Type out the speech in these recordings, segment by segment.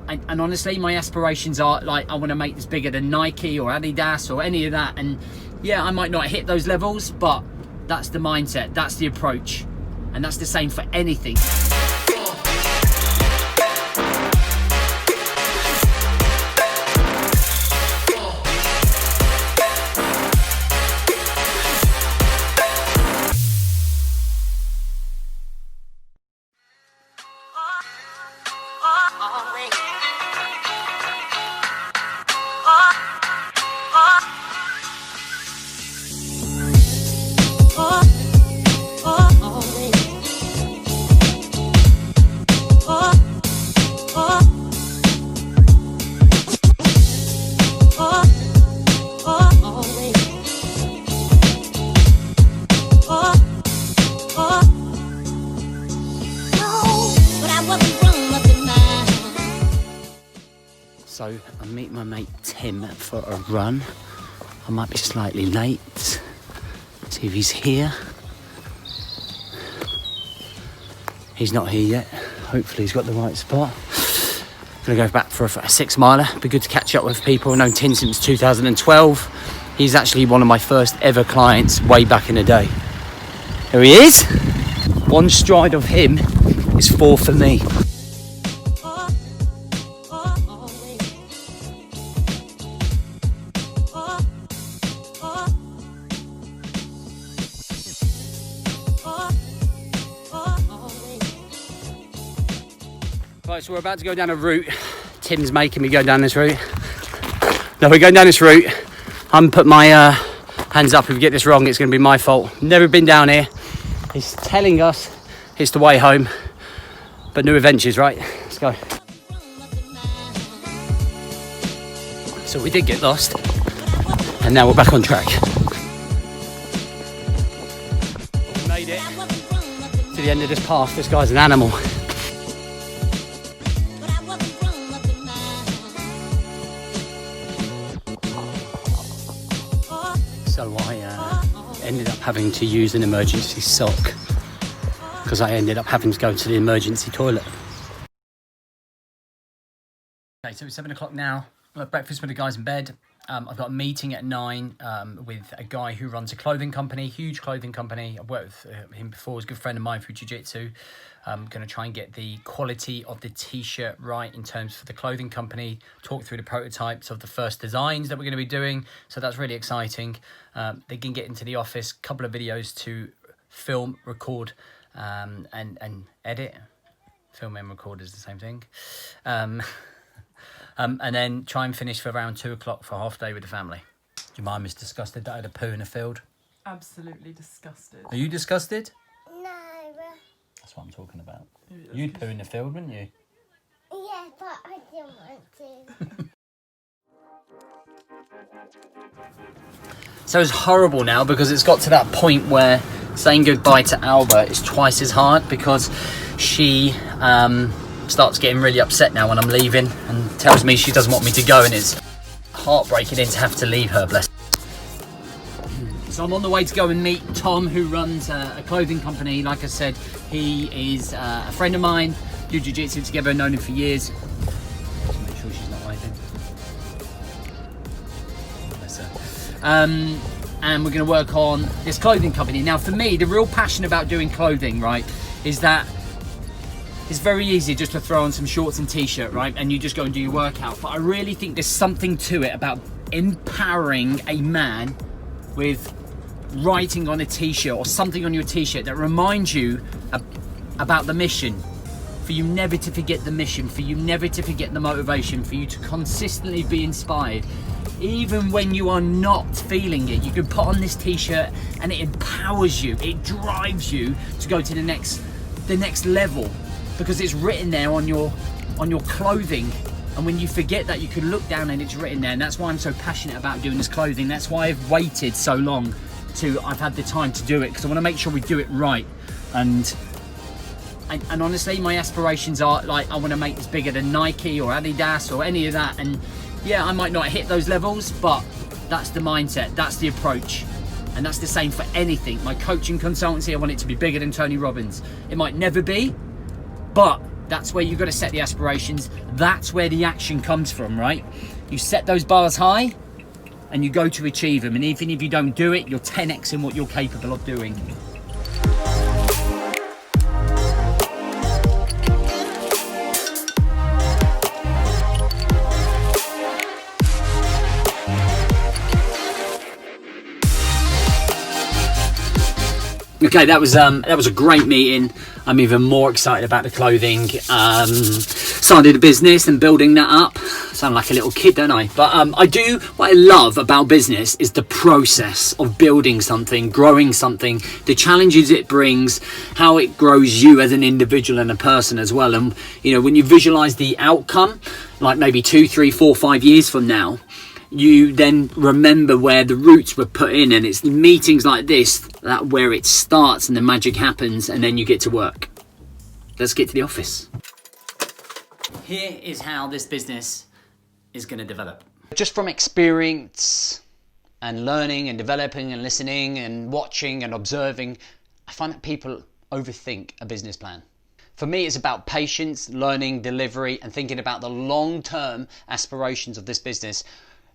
and honestly, my aspirations are like, I want to make this bigger than Nike or Adidas or any of that. And yeah, I might not hit those levels, but that's the mindset, that's the approach, and that's the same for anything. So I'm meeting my mate Tim for a run. I might be slightly late. See if he's here. He's not here yet. Hopefully he's got the right spot. Gonna go back for a 6 miler. Be good to catch up with people. I've known Tim since 2012. He's actually one of my first ever clients way back in the day. Here he is. One stride of him is 4 for me. Right, so we're about to go down a route. Tim's making me go down this route. No, we're going down this route. I'm putting my hands up. If we get this wrong, it's going to be my fault. Never been down here. He's telling us it's the way home. But new adventures, right? Let's go. So we did get lost. And now we're back on track. We made it to the end of this path. This guy's an animal. So I ended up having to use an emergency sock because I ended up having to go to the emergency toilet. Okay, so it's 7 o'clock now. I'm at breakfast with the guys in bed. I've got a meeting at 9 with a guy who runs a clothing company, huge clothing company. I've worked with him before. He's a good friend of mine through jiu-jitsu. I'm going to try and get the quality of the t-shirt right in terms for the clothing company, talk through the prototypes of the first designs that we're going to be doing. So that's really exciting. They can get into the office, a couple of videos to film, record, and edit. Film and record is the same thing. And then try and finish for around 2 o'clock for half day with the family. Do you mind, Miss Disgusted, that I had a poo in the field? Absolutely disgusted. Are you disgusted? No. That's what I'm talking about. You'd poo in the field, wouldn't you? Yeah, but I didn't want to. So it's horrible now because it's got to that point where saying goodbye to Alba is twice as hard because she starts getting really upset now when I'm leaving and tells me she doesn't want me to go, and it's heartbreaking to have to leave her, bless. So I'm on the way to go and meet Tom, who runs a clothing company. Like I said, he is a friend of mine. Do jiu-jitsu together, known him for years. Just make sure she's not wiping. Bless her. And we're going to work on this clothing company. Now, for me, the real passion about doing clothing, right, is that it's very easy just to throw on some shorts and t-shirt, right, and you just go and do your workout. But I really think there's something to it about empowering a man with writing on a t-shirt or something on your t-shirt that reminds you about the mission, for you never to forget the mission, for you never to forget the motivation, for you to consistently be inspired. Even when you are not feeling it, you can put on this t-shirt and it empowers you, it drives you to go to the next level, because it's written there on your clothing. And when you forget that, you can look down and it's written there. And that's why I'm so passionate about doing this clothing. That's why I've waited so long I've had the time to do it, because I want to make sure we do it right. And honestly, my aspirations are like, I want to make this bigger than Nike or Adidas or any of that. And yeah, I might not hit those levels, but that's the mindset, that's the approach. And that's the same for anything. My coaching consultancy, I want it to be bigger than Tony Robbins. It might never be, but That's where you've got to set the aspirations. That's where the action comes from, right? You set those bars high and you go to achieve them. And even if you don't do it, you're 10x in what you're capable of doing. Okay, that was a great meeting. I'm even more excited about the clothing side of the business and building that up. Sound like a little kid, don't I? But what I love about business is the process of building something, growing something, the challenges it brings, how it grows you as an individual and a person as well. And you know, when you visualize the outcome, like maybe 2, 3, 4, 5 years from now, you then remember where the roots were put in, and it's meetings like this that where it starts and the magic happens, and then you get to work. Let's get to the office. Here is how this business is going to develop. Just from experience and learning and developing and listening and watching and observing, I find that people overthink a business plan. For me, it's about patience, learning, delivery, and thinking about the long-term aspirations of this business,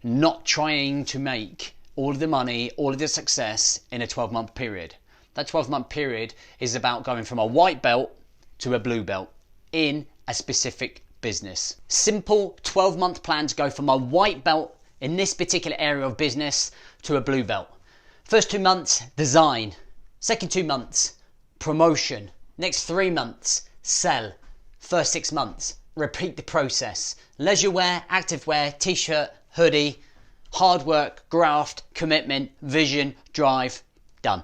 not trying to make all of the money, all of the success in a 12-month period. That 12-month period is about going from a white belt to a blue belt in a specific business. Simple 12-month plan to go from a white belt in this particular area of business to a blue belt. First 2 months, design. Second 2 months, promotion. Next 3 months, sell. First 6 months, repeat the process. Leisure wear, active wear, t-shirt, hoodie, hard work, graft, commitment, vision, drive, done.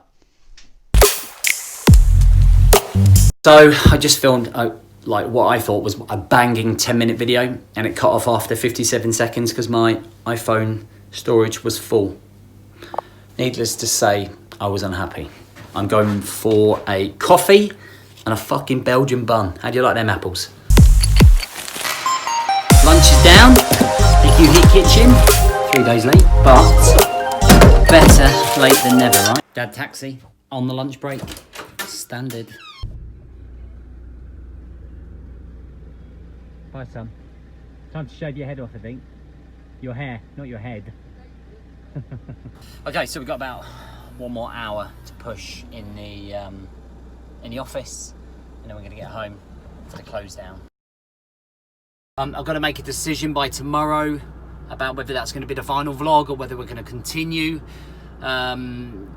So I just filmed like what I thought was a banging 10-minute video, and it cut off after 57 seconds because my iPhone storage was full. Needless to say, I was unhappy. I'm going for a coffee and a fucking Belgian bun. How do you like them apples? Lunch is down. Thank you, Heat Kitchen. 3 days late, but better late than never, right? Dad taxi on the lunch break. Standard. Bye, son. Time to shave your head off, I think. Your hair, not your head. Okay, so we've got about 1 more hour to push in the office, and then we're going to get home for the close down. I've got to make a decision by tomorrow about whether that's going to be the final vlog or whether we're going to continue. So I'm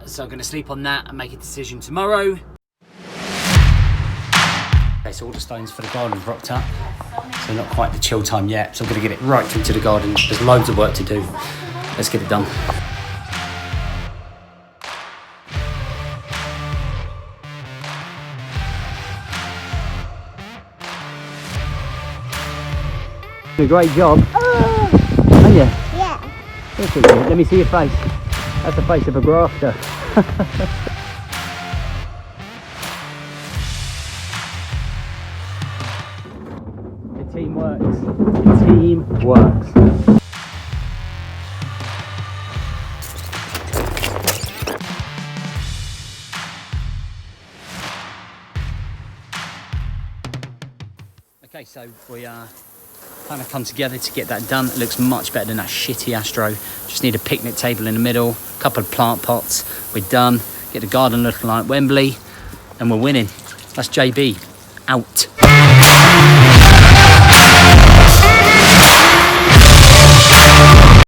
going to sleep on that and make a decision tomorrow. Okay, so all the stones for the garden have rocked up. So not quite the chill time yet. So I'm going to get it right into the garden. There's loads of work to do. Let's get it done. A great job. Are you? Yeah. Look at you. Let me see your face. That's the face of a grafter. The team works. The team works. Okay, so we are kind of come together to get that done. It looks much better than that shitty Astro. Just need a picnic table in the middle, a couple of plant pots. We're done. Get the garden looking like Wembley, and we're winning. That's JB out.